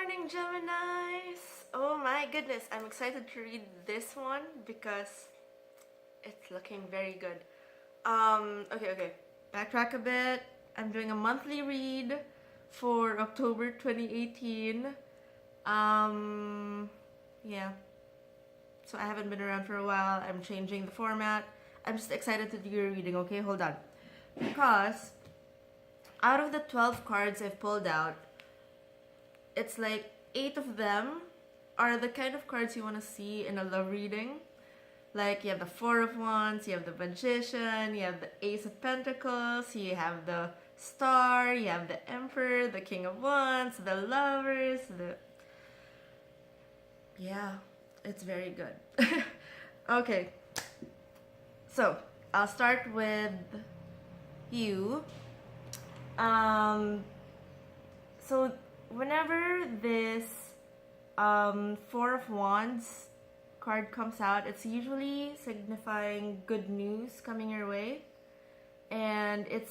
morning, Geminis! Oh my goodness, I'm excited to read this one because it's looking very good. Okay. Backtrack a bit. I'm doing a monthly read for October 2018. Yeah. So I haven't been around for a while. I'm changing the format. I'm just excited to do your reading, okay? Hold on. Because out of the 12 cards I've pulled out, it's like 8 of them are the kind of cards you want to see in a love reading. Like you have the Four of Wands, you have the Magician, you have the Ace of Pentacles, you have the Star, you have the Emperor, the King of Wands, the Lovers, Yeah, it's very good. Okay, so I'll start with you. So whenever this Four of Wands card comes out, it's usually signifying good news coming your way, and it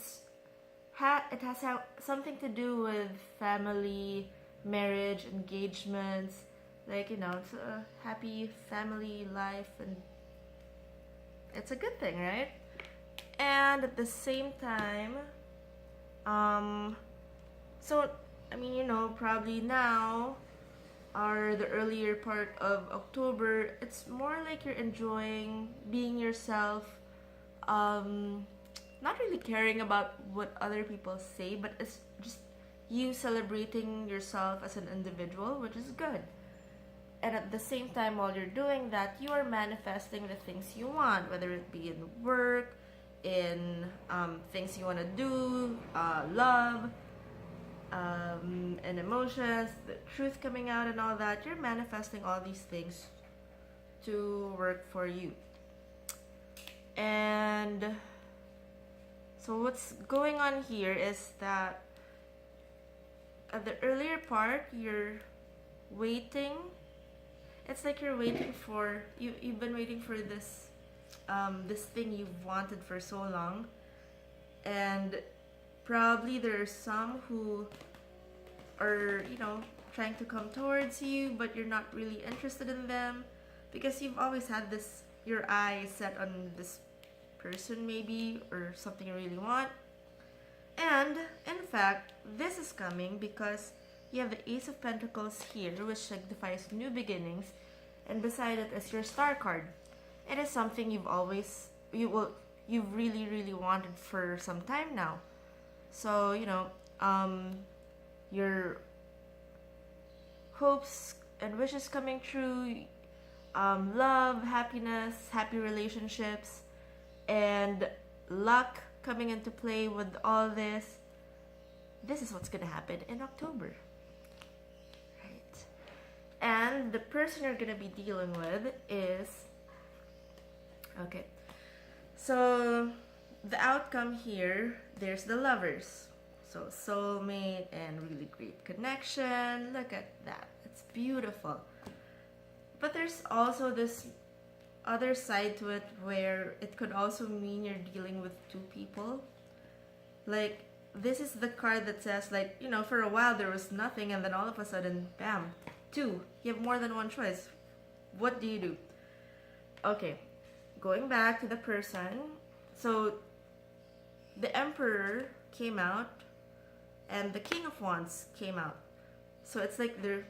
has something to do with family, marriage, engagements, like it's a happy family life, and it's a good thing, right? And at the same time, so I mean, probably now or the earlier part of October, it's more like you're enjoying being yourself, not really caring about what other people say, but it's just you celebrating yourself as an individual, which is good. And at the same time, while you're doing that, you are manifesting the things you want, whether it be in work, in things you want to do, love, and emotions, the truth coming out and all that. You're manifesting all these things to work for you. And so what's going on here is that at the earlier part, you're waiting. It's like you're waiting for, you've been waiting for this this thing you've wanted for so long, and probably there are some who are trying to come towards you, but you're not really interested in them because you've always had your eyes set on this person maybe, or something you really want. And in fact, this is coming because you have the Ace of Pentacles here, which signifies new beginnings, and beside it is your Star card. It is something you've really wanted for some time now. So your hopes and wishes coming true, love, happiness, happy relationships, and luck coming into play with all this. This is what's gonna happen in October, right? And the person you're gonna be dealing with is, okay, so the outcome here, there's the Lovers. So soulmate and really great connection. Look at that. It's beautiful. But there's also this other side to it where it could also mean you're dealing with two people. Like, this is the card that says, like, for a while there was nothing, and then all of a sudden, bam, two. You have more than one choice. What do you do? Okay, going back to the person. So the Emperor came out, and the King of Wands came out. So it's like don't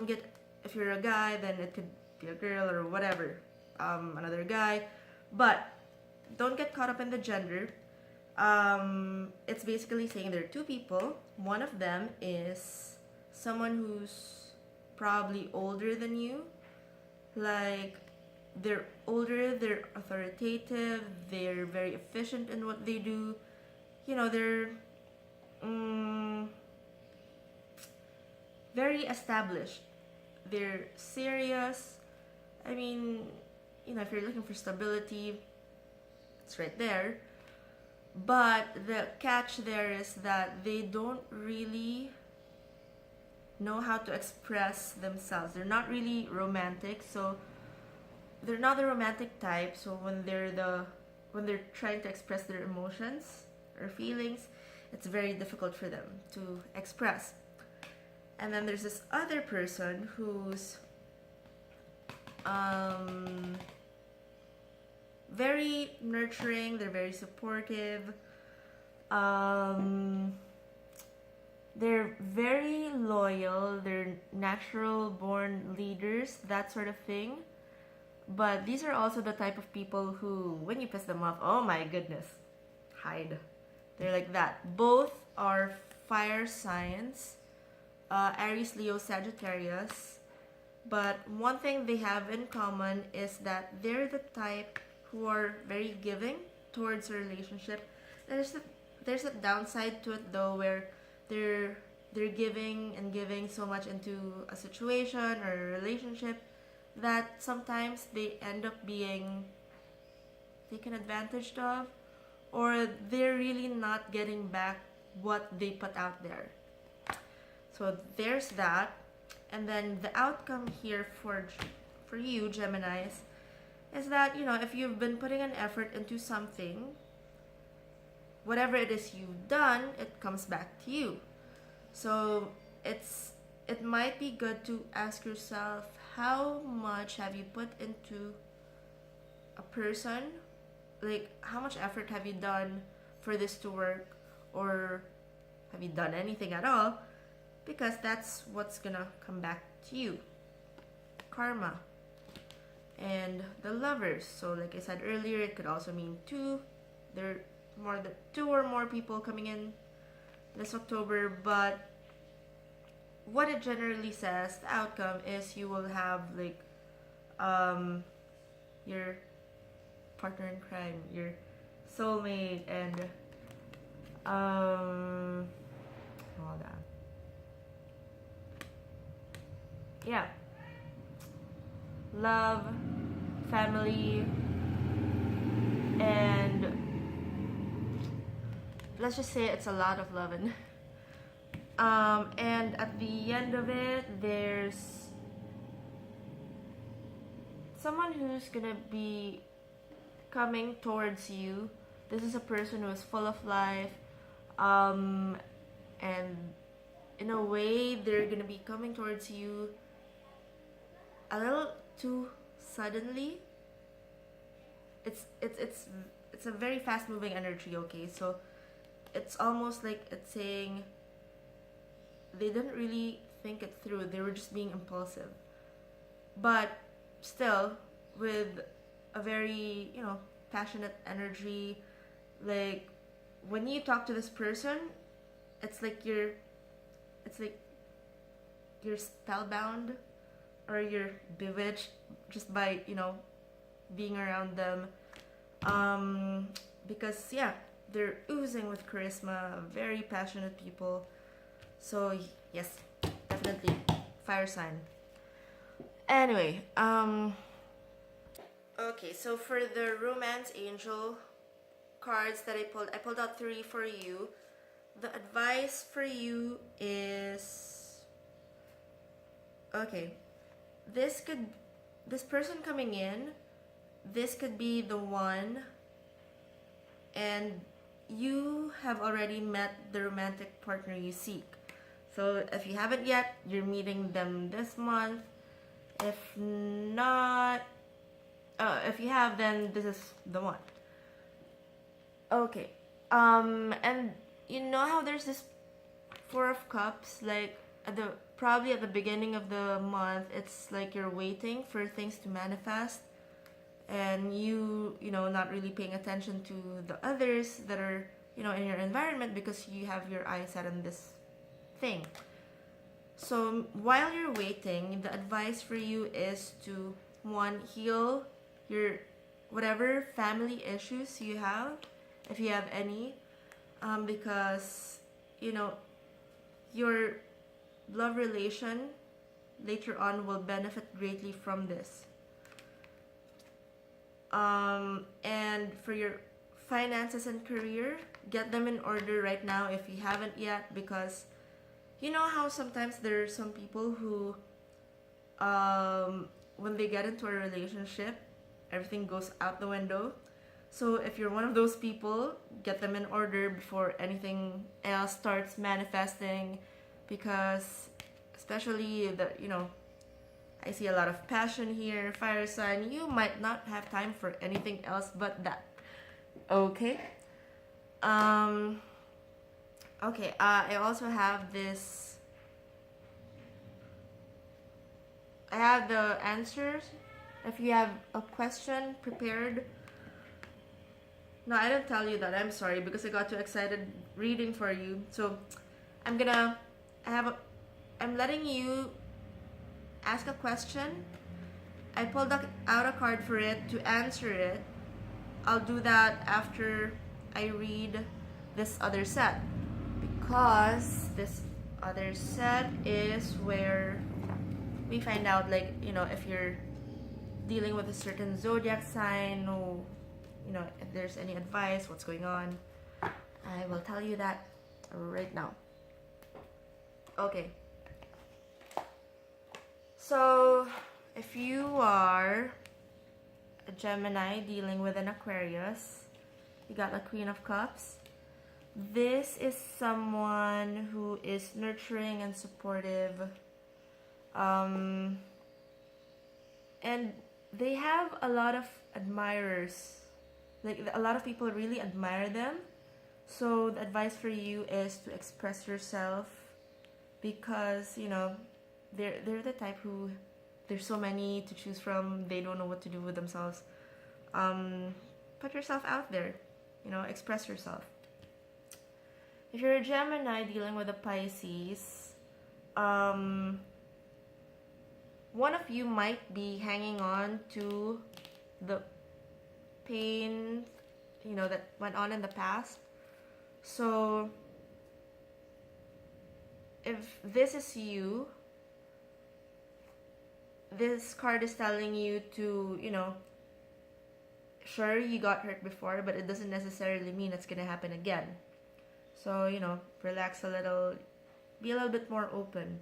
get, if you're a guy, then it could be a girl or whatever, another guy, but don't get caught up in the gender. It's basically saying there are two people. One of them is someone who's probably older than you. Like, they're older, they're authoritative, they're very efficient in what they do. They're very established. They're serious. I mean, if you're looking for stability, it's right there. But the catch there is that they don't really know how to express themselves. They're not really romantic, so they're not the romantic type. So when they're trying to express their emotions or feelings, it's very difficult for them to express. And then there's this other person who's very nurturing, they're very supportive, they're very loyal, they're natural born leaders, that sort of thing. But these are also the type of people who, when you piss them off, oh my goodness, hide. They're like that. Both are fire signs, Aries, Leo, Sagittarius. But one thing they have in common is that they're the type who are very giving towards a relationship. There's a downside to it though, where they're giving and giving so much into a situation or a relationship that sometimes they end up being taken advantage of, or they're really not getting back what they put out there. So there's that. And then the outcome here for you, Geminis, is that, you know, if you've been putting an effort into something, whatever it is you've done, it comes back to you. So it might be good to ask yourself, how much have you put into a person? Like, how much effort have you done for this to work? Or have you done anything at all? Because that's what's gonna come back to you. Karma. And the Lovers. So like I said earlier, it could also mean two. There are more than two or more people coming in this October, but what it generally says, the outcome is you will have like your partner in crime, your soulmate, and hold on. Yeah, love, family, and let's just say it's a lot of loving. And at the end of it, there's someone who's gonna be coming towards you. This is a person who is full of life, and in a way, they're gonna be coming towards you a little too suddenly. It's a very fast moving energy, okay? So it's almost like it's saying they didn't really think it through. They were just being impulsive. But still, with a very, you know, passionate energy, like when you talk to this person, it's like you're spellbound, or you're bewitched just by, you know, being around them. Because yeah, they're oozing with charisma, very passionate people. So yes, definitely fire sign. Anyway, okay, so for the romance angel cards that I pulled out 3 for you. The advice for you is, okay, this person coming in, this could be the one, and you have already met the romantic partner you seek. So if you haven't yet, you're meeting them this month. If not, if you have, then this is the one. Okay, and you know how there's this 4 of Cups, like probably at the beginning of the month, it's like you're waiting for things to manifest, and you know, not really paying attention to the others that are, you know, in your environment, because you have your eyes set on this thing. So while you're waiting, the advice for you is to, 1, heal your whatever family issues you have, if you have any, because, you know, your love relation later on will benefit greatly from this. And for your finances and career, get them in order right now if you haven't yet, because you know how sometimes there are some people who, when they get into a relationship, everything goes out the window. So if you're one of those people, get them in order before anything else starts manifesting, because especially the, I see a lot of passion here. Fire sign, you might not have time for anything else but that. Okay. Okay, I also have this. I have the answers. If you have a question prepared. No, I didn't tell you that. I'm sorry because I got too excited reading for you. So I'm letting you ask a question. I pulled out a card for it to answer it. I'll do that after I read this other set, because this other set is where we find out, like, if you're dealing with a certain zodiac sign, or if there's any advice, what's going on. I will tell you that right now. Okay. So, if you are a Gemini dealing with an Aquarius, you got a Queen of Cups. This is someone who is nurturing and supportive. And they have a lot of admirers. Like, a lot of people really admire them. So the advice for you is to express yourself, because they're the type who, there's so many to choose from, they don't know what to do with themselves. Put yourself out there, express yourself. If you're a Gemini dealing with a Pisces, one of you might be hanging on to the pain, that went on in the past. So if this is you, this card is telling you to, sure, you got hurt before, but it doesn't necessarily mean it's gonna happen again. So, relax a little, be a little bit more open.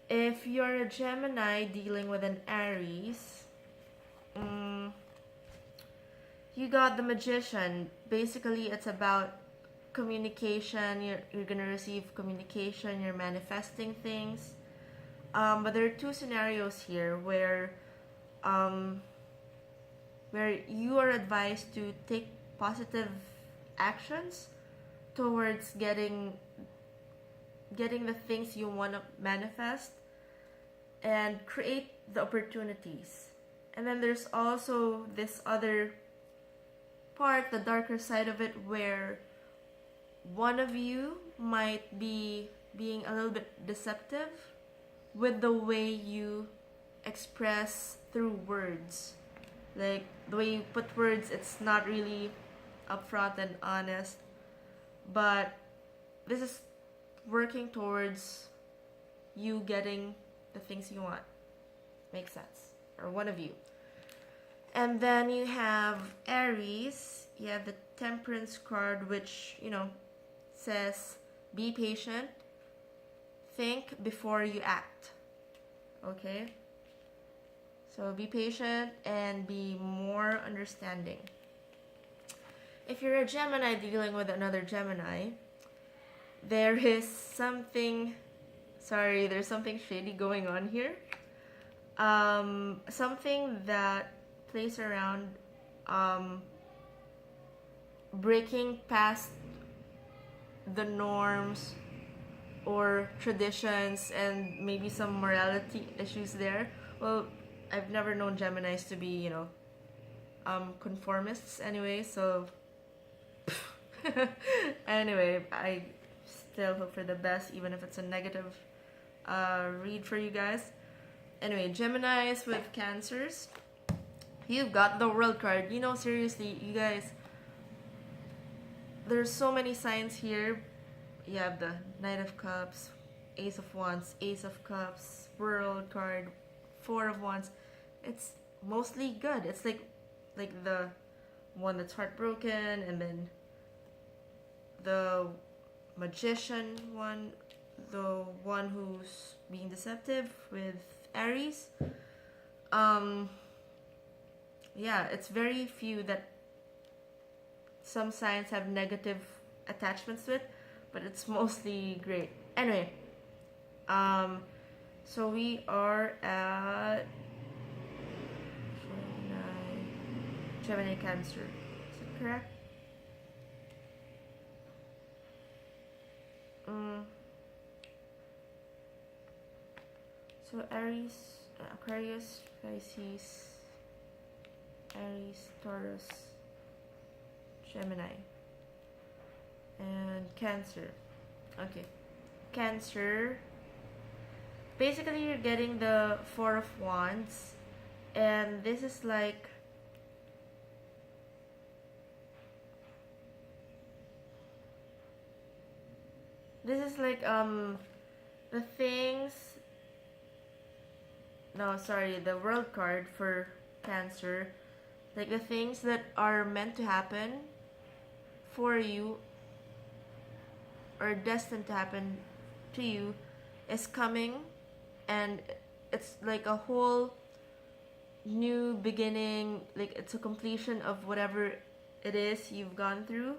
If you're a Gemini dealing with an Aries, you got the Magician. Basically, it's about communication. You're gonna receive communication, you're manifesting things. But there are two scenarios here where you are advised to take positive actions towards getting the things you want to manifest and create the opportunities. And then there's also this other part, the darker side of it, where one of you might be being a little bit deceptive with the way you express through words. Like, the way you put words, it's not really upfront and honest. But this is working towards you getting the things you want. Makes sense. Or one of you. And then you have Aries. You have the Temperance card, which, says, be patient. Think before you act. Okay? So be patient and be more understanding. If you're a Gemini dealing with another Gemini, there's something shady going on here. Something that plays around breaking past the norms or traditions, and maybe some morality issues there. Well, I've never known Geminis to be, conformists anyway, so anyway, I still hope for the best, even if it's a negative read for you guys. Anyway, Geminis with Cancers, you've got the World card. Seriously, you guys, there's so many signs here. You have the Knight of Cups, Ace of Wands, Ace of Cups, World card, Four of Wands. It's mostly good. It's like the one that's heartbroken, and then the Magician one, the one who's being deceptive with Aries. Yeah, it's very few that some signs have negative attachments to it, but it's mostly great. Anyway, So we are at Gemini Cancer. Is it correct? So Aries, Aquarius, Pisces, Aries, Taurus, Gemini, and Cancer. Okay, Cancer. Basically, you're getting the Four of Wands, and this is like the things. No, sorry, the World card for Cancer. Like the things that are meant to happen for you or destined to happen to you is coming, and it's like a whole new beginning. Like it's a completion of whatever it is you've gone through.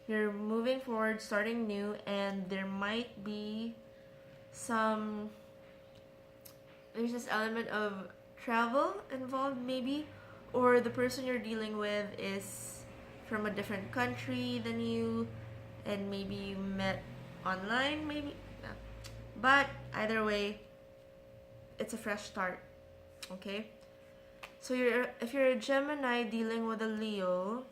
You're moving forward, starting new, and there might be there's this element of travel involved maybe, or the person you're dealing with is from a different country than you, and maybe you met online, maybe. Yeah. But either way, it's a fresh start. Okay, so if you're a Gemini dealing with a Leo,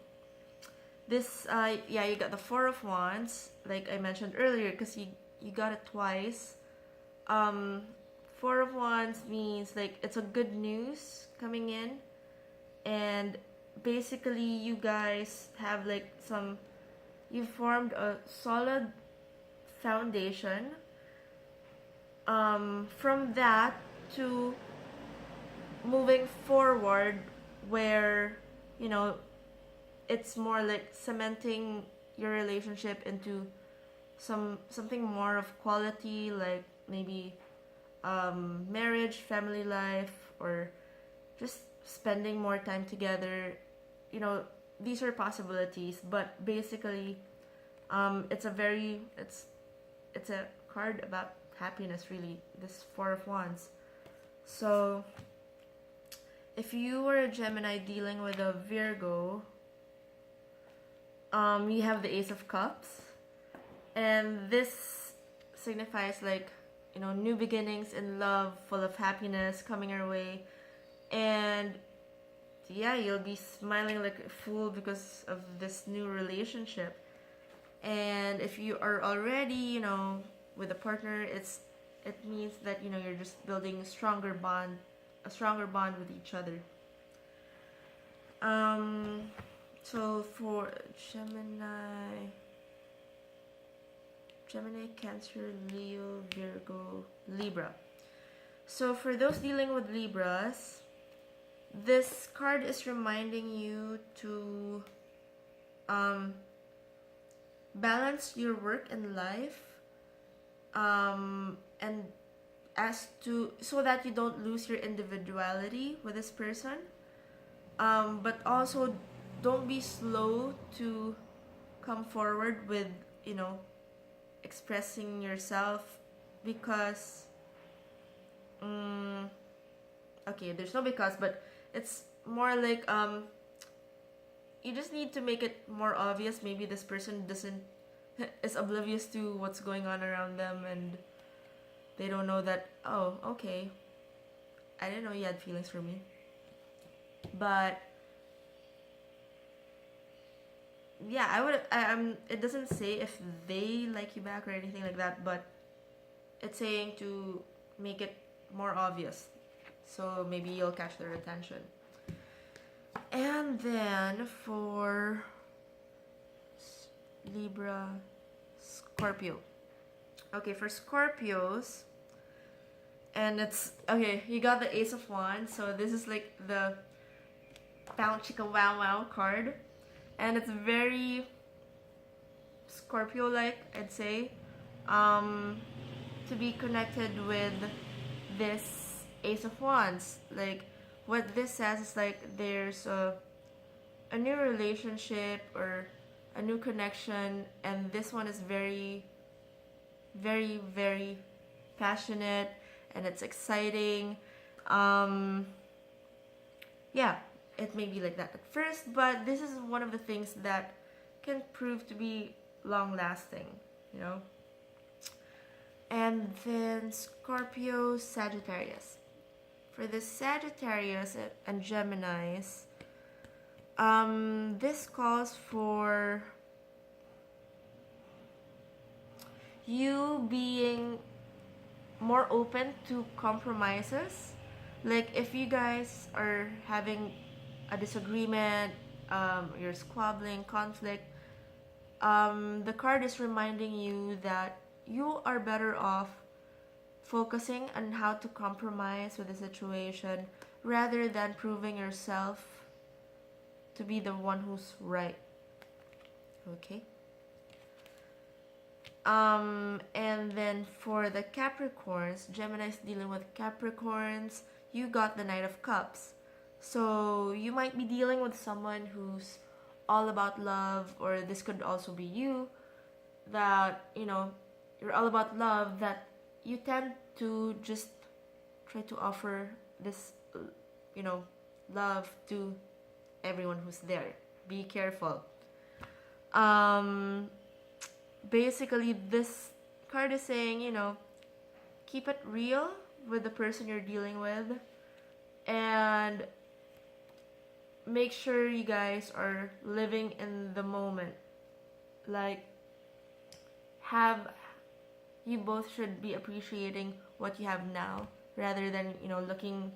this you got the Four of Wands, like I mentioned earlier, because you got it twice. Four of Wands means like it's a good news coming in, and basically you guys have like you've formed a solid foundation. From that to moving forward, where it's more like cementing your relationship into something more of quality, like maybe marriage, family life, or just spending more time together. These are possibilities, but basically it's a card about happiness, really, this Four of Wands. So if you were a Gemini dealing with a Virgo, you have the Ace of Cups, and this signifies like new beginnings in love, full of happiness coming your way, and yeah, you'll be smiling like a fool because of this new relationship. And if you are already with a partner, it means that you're just building a stronger bond with each other. So for Gemini, Cancer, Leo, Virgo, Libra. So for those dealing with Libras, this card is reminding you to balance your work and life, and so that you don't lose your individuality with this person, but also don't be slow to come forward with expressing yourself, because okay, there's no because, but it's more like you just need to make it more obvious. Maybe this person is oblivious to what's going on around them, and they don't know that, oh, okay, I didn't know you had feelings for me. But yeah, it doesn't say if they like you back or anything like that, but it's saying to make it more obvious, so maybe you'll catch their attention. And then for Libra, Scorpio. Okay, for Scorpios, and it's okay, you got the Ace of Wands, so this is like the Bounce Chicka Wow Wow card, and it's very Scorpio like, I'd say, to be connected with this Ace of Wands. Like what this says is like there's a new relationship or a new connection, and this one is very, very, very passionate and it's exciting. Yeah, it may be like that at first, but this is one of the things that can prove to be long lasting, you know. And then Scorpio, Sagittarius. For the Sagittarius and Geminis, this calls for you being more open to compromises. Like if you guys are having a disagreement, you're squabbling, conflict, the card is reminding you that you are better off focusing on how to compromise with the situation rather than proving yourself to be the one who's right. Okay. And then for the Capricorns, Gemini's dealing with Capricorns, you got the Knight of Cups. So you might be dealing with someone who's all about love, or this could also be you, that, you know, you're all about love, that you tend to just try to offer this, you know, love to everyone who's there. Be careful. Basically, this card is saying, you know, keep it real with the person you're dealing with, and make sure you guys are living in the moment. Like, you both should be appreciating what you have now rather than, you know, looking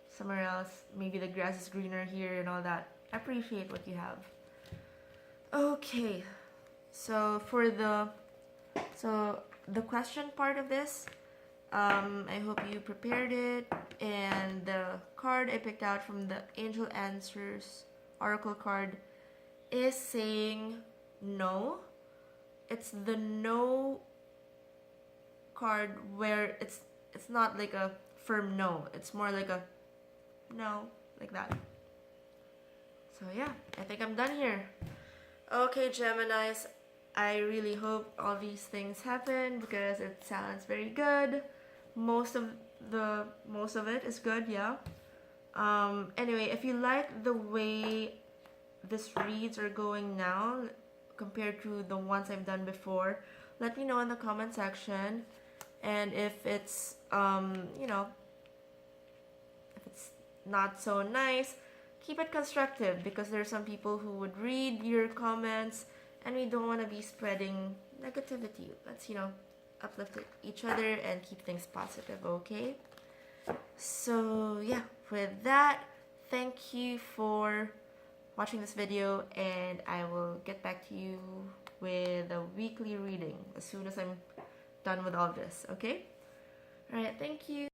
somewhere else. Maybe the grass is greener here and all that. Appreciate what you have. Okay, so for the question part of this, I hope you prepared it, and the card I picked out from the Angel Answers Oracle card is saying no. It's the no card, where it's not like a firm no. It's more like a no, like that. So yeah, I think I'm done here. Okay, Geminis, I really hope all these things happen because it sounds very good. Most of it is good, yeah. Anyway, if you like the way this reads are going now compared to the ones I've done before, let me know in the comment section. And if it's you know, if it's not so nice, keep it constructive, because there are some people who would read your comments and we don't want to be spreading negativity. Let's, you know, uplift each other and keep things positive, okay? So yeah, with that, thank you for watching this video, and I will get back to you with a weekly reading as soon as I'm done with all this, okay? Alright, thank you.